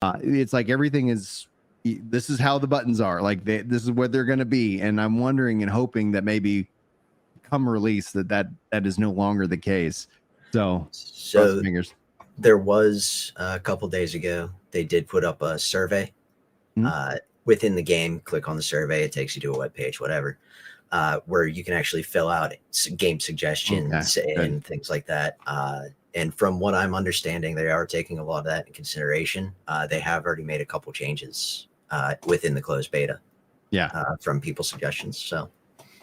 It's like everything is. This is how the buttons are. Like this is what they're going to be, and I'm wondering and hoping that maybe come release that is no longer the case. So cross So fingers. there was a couple days ago, they did put up a survey Mhm. within the game. Click on the survey, it takes you to a web page, whatever, where you can actually fill out game suggestions Okay, good. and things like that. And from what I'm understanding, they are taking a lot of that in consideration. They have already made a couple changes within the closed beta Yeah, from people's suggestions. So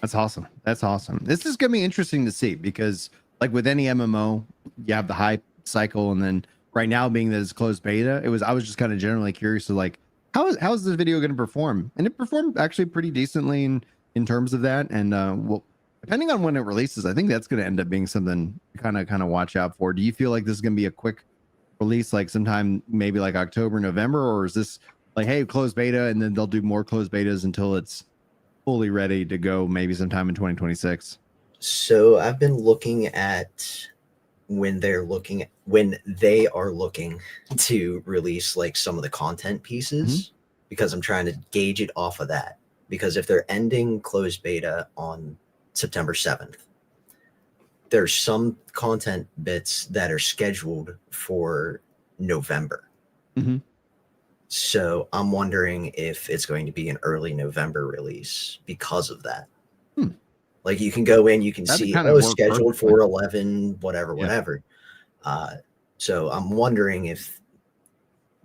that's awesome. That's awesome. This is gonna be interesting to see because, like with any MMO, you have the hype cycle, and then right now being that it's closed beta, I was just kind of generally curious to like how is this video going to perform, and it performed actually pretty decently in terms of that, and well, depending on when it releases, I think that's going to end up being something kind of watch out for. Do you feel like this is going to be a quick release, like sometime maybe like October, November, or is this like, hey, closed beta, and then they'll do more closed betas until it's fully ready to go maybe sometime in 2026? so I've been looking at when they are looking to release like some of the content Mm-hmm. pieces, because I'm trying to gauge it off of that. Because if they're ending closed beta on September 7th, there's some content bits that are scheduled for November. Mm-hmm. So I'm wondering if it's going to be an early November release because of that. Hmm. Like you can go in, you can That'd see, kind of oh, work scheduled perfectly. for 11, whatever, Yeah. whatever. So I'm wondering if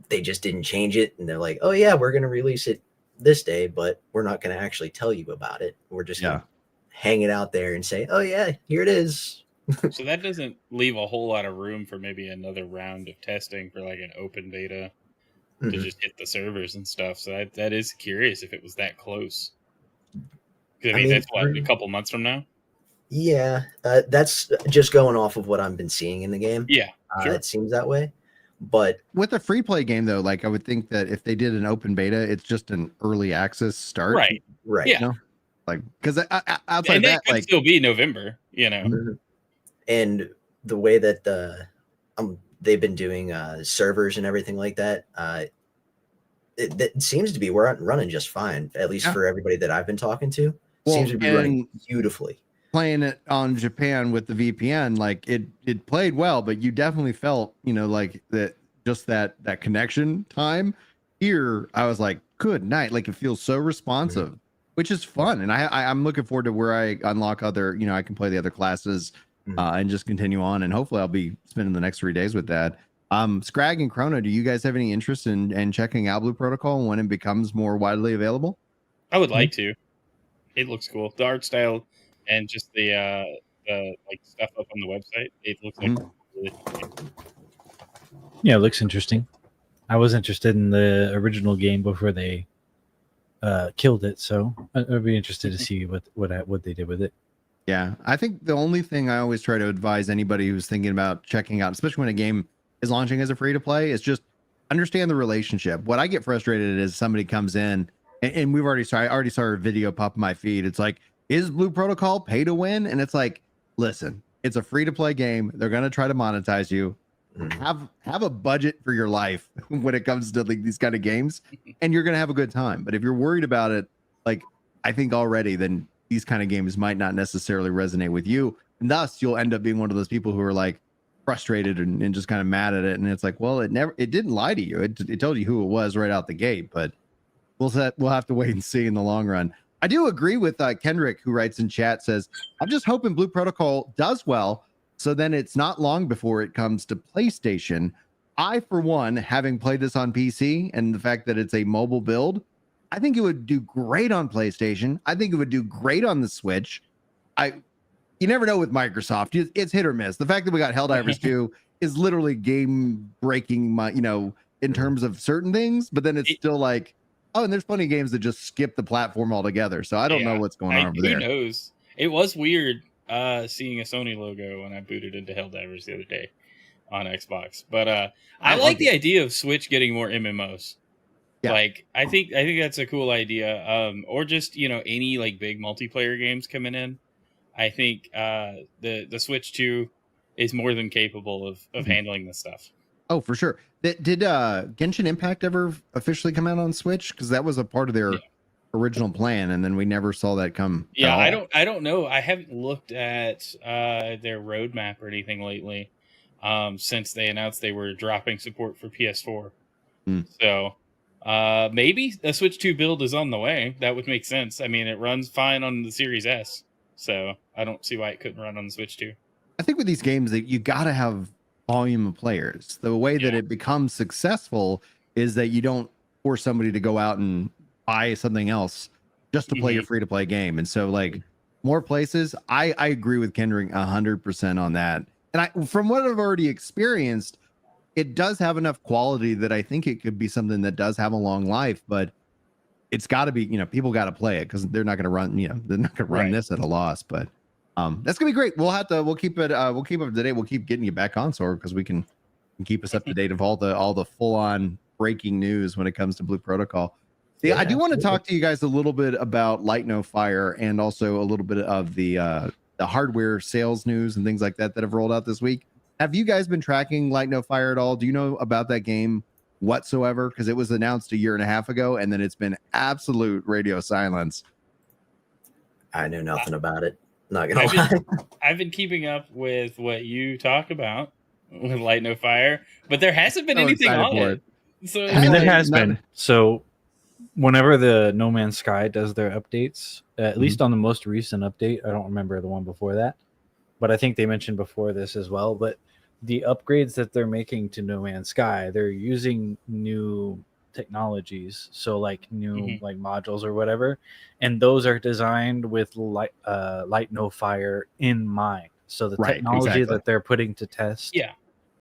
they just didn't change it and they're like, oh yeah, we're going to release it this day, but we're not going to actually tell you about it. We're just going Yeah. to hang it out there and say, oh yeah, here it is. So that doesn't leave a whole lot of room for maybe another round of testing for like an open beta to Mhm. just hit the servers and stuff. So that is curious if it was that close. 'Cause, I I mean, mean, that's what, a couple months from now. yeah, that's just going off of what I've been seeing in the game. Yeah, sure. It seems that way, but With a free play game though, like I would think that if they did an open beta, it's just an early access start. Right. right. Yeah, You know, like because outside and of that that, could like still be November. You know. Mhm. Mhm. And the way that they've been doing servers and everything like that, it seems to be running just fine, at least yeah. for everybody that I've been talking to. Seems Well, to be running and beautifully. playing it on Japan with the VPN, like it played well, but you definitely felt, like that just that connection time. Here, I was like, good night. Like it feels so Mhm. responsive, which is Yeah. fun. And I'm looking forward to where I unlock other, I can play the other classes Mhm. and just continue on. And hopefully I'll be spending the next 3 days with that. Scrag and Chrono, do you guys have any interest in checking out Blue Protocol when it becomes more widely available? I would like to. It looks cool. The art style and just the like stuff up on the website. It looks like Mhm. really. Yeah, it looks interesting. I was interested in the original game before they killed it, so I'd be interested to see what they did with it. Yeah, I think the only thing I always try to advise anybody who's thinking about checking out, especially when a game is launching as a free to play, is just understand the relationship. What I get frustrated is somebody comes in and I already saw a video pop in my feed. It's like, is Blue Protocol pay to win? And it's like, listen, it's a free to play game. They're gonna try to monetize you. Mhm. Have a budget for your life when it comes to like these kind of games, and you're gonna have a good time. But if you're worried about it, like I think already, then these kind of games might not necessarily resonate with you. And thus you'll end up being one of those people who are like frustrated and just kind of mad at it. And it's like, well, it didn't lie to you. It told you who it was right out the gate, but we'll have to wait and see in the long run. I do agree with Kendrick, who writes in chat, says, I'm just hoping Blue Protocol does well. So then it's not long before it comes to PlayStation. I, for one, having played this on PC and the fact that it's a mobile build, I think it would do great on PlayStation. I think it would do great on the Switch. You never know with Microsoft. It's hit or miss. The fact that we got Helldivers 2 is literally game breaking in Mhm. terms of certain things, but then it's It, still like, oh, and there's plenty of games that just skip the platform altogether. So I don't know yeah, what's going on over who there. knows? It was weird seeing a Sony logo when I booted into Helldivers the other day on Xbox. But I I like loved the it. idea of Switch getting more MMOs. Yeah. Like I think that's a cool idea. Or just any like big multiplayer games coming in. I think the Switch 2 is more than capable of Mhm. handling this stuff. Oh, for sure. Did Genshin Impact ever officially come out on Switch? Because that was a part of their Yeah. original plan, and then we never saw that come. at Yeah, all. I don't know. I haven't looked at their roadmap or anything lately, since they announced they were dropping support for PS4. Hmm. So maybe a Switch 2 build is on the way. That would make sense. I mean, it runs fine on the Series S, so I don't see why it couldn't run on the Switch 2. I think with these games that you got to have volume of players. The way that Yeah. it becomes successful is that you don't force somebody to go out and buy something else just to play your free to play game. And so, like, more places, I agree with Kendrick 100% on that. And from what I've already experienced, it does have enough quality that I think it could be something that does have a long life, but it's got to be, people got to play it because they're not going to run, they're not going to run Right. this at a loss. But that's gonna be great. We'll keep it, we'll keep up to date. We'll keep getting you back on, Sora, because we can keep us up to date of all the full on breaking news when it comes to Blue Protocol. Yeah, I do want to talk to you guys a little bit about Light No Fire and also a little bit of the hardware sales news and things like that have rolled out this week. Have you guys been tracking Light No Fire at all? Do you know about that game whatsoever? Because it was announced a year and a half ago, and then it's been absolute radio silence. I know nothing about it. Not gonna lie. I've been keeping up with what you talk about with Light No Fire, but there hasn't been anything on it. So I mean, there has been. So whenever the No Man's Sky does their updates, at least on the most recent update, I don't remember the one before that, but I think they mentioned before this as well. But the upgrades that they're making to No Man's Sky, they're using new technologies, so like new like modules or whatever, and those are designed with Light No Fire in mind. So the technology that they're putting to test